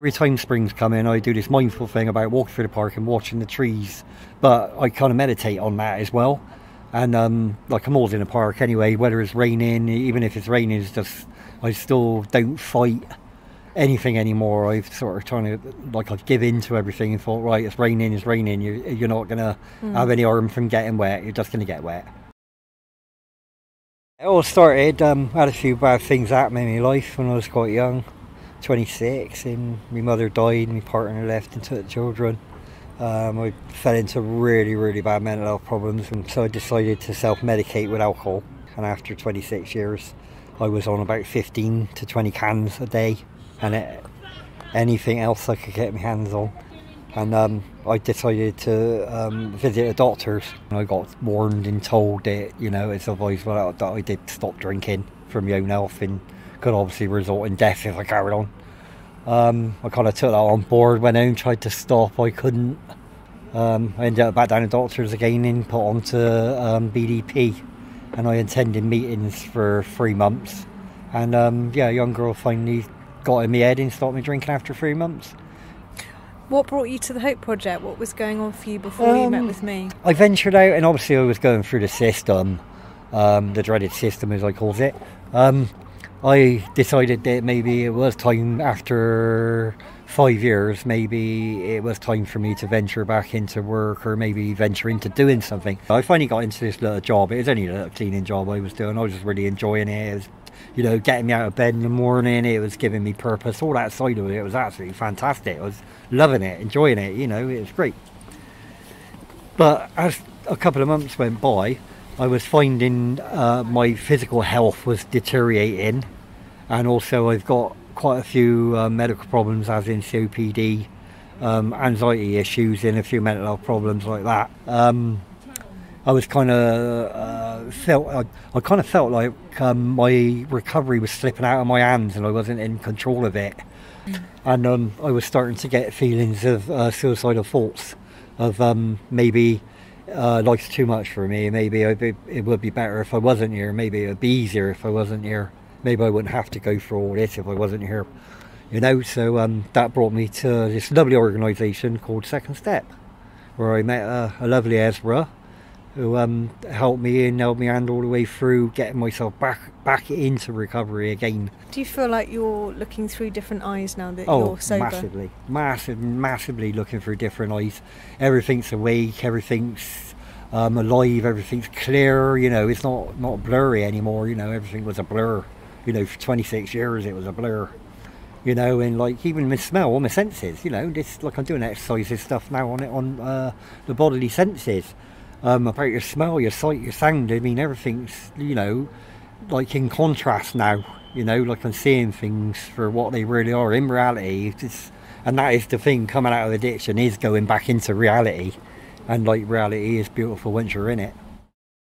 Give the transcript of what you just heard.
Every time spring's coming, I do this mindful thing about walking through the park and watching the trees, but I kind of meditate on that as well. And like, I'm always in the park anyway, whether it's raining, even if it's raining, it's just, I still don't fight anything anymore. I've sort of trying to, like, I've give in to everything and thought, right, it's raining, you're not going to have any harm from getting wet, you're just going to get wet. It all started, I had a few bad things happen in my life when I was quite young. 26, and my mother died, my partner left and took the children. I fell into really bad mental health problems, and so I decided to self-medicate with alcohol. And after 26 years, I was on about 15 to 20 cans a day, and anything else I could get my hands on. And I decided to visit a doctor's. I got warned and told that, you know, it's advised that I did stop drinking for my own health, and could obviously result in death if I carried on. I kind of took that on board, went home, tried to stop, I couldn't. I ended up back down to doctors again and put on to BDP, and I attended meetings for 3 months. And yeah, a young girl finally got in my head and stopped me drinking after 3 months. What brought you to the Hope Project? What was going on for you before you met with me? I ventured out, and obviously I was going through the system, the dreaded system as I call it. I decided that maybe it was time, after 5 years, maybe it was time for me to venture back into work, or maybe venture into doing something. I finally got into this little job. It was only a little cleaning job I was doing. I was just really enjoying it. It was, you know, getting me out of bed in the morning. It was giving me purpose. All that side of it was absolutely fantastic. I was loving it, enjoying it, you know, it was great. But as a couple of months went by, I was finding my physical health was deteriorating, and also I've got quite a few medical problems, as in COPD, anxiety issues, and a few mental health problems like that. I was kind of I kind of felt like my recovery was slipping out of my hands, and I wasn't in control of it. And I was starting to get feelings of suicidal thoughts, of maybe life's too much for me. Maybe it would be better if I wasn't here. Maybe it would be easier if I wasn't here. Maybe I wouldn't have to go through all this if I wasn't here. You know, so that brought me to this lovely organisation called Second Step, where I met a lovely Ezra, who helped me and held me hand all the way through getting myself back into recovery again. Do you feel like you're looking through different eyes now that you're sober? Massively looking through different eyes. Everything's awake, everything's alive, everything's clear, you know, it's not blurry anymore, you know, everything was a blur. You know, for 26 years it was a blur. You know, and like even my smell, all my senses, you know, this, like I'm doing exercises stuff now on the bodily senses. About your smell, your sight, your sound, I mean, everything's, you know, like in contrast now, you know, like I'm seeing things for what they really are in reality. And that is the thing, coming out of addiction is going back into reality, and like reality is beautiful once you're in it.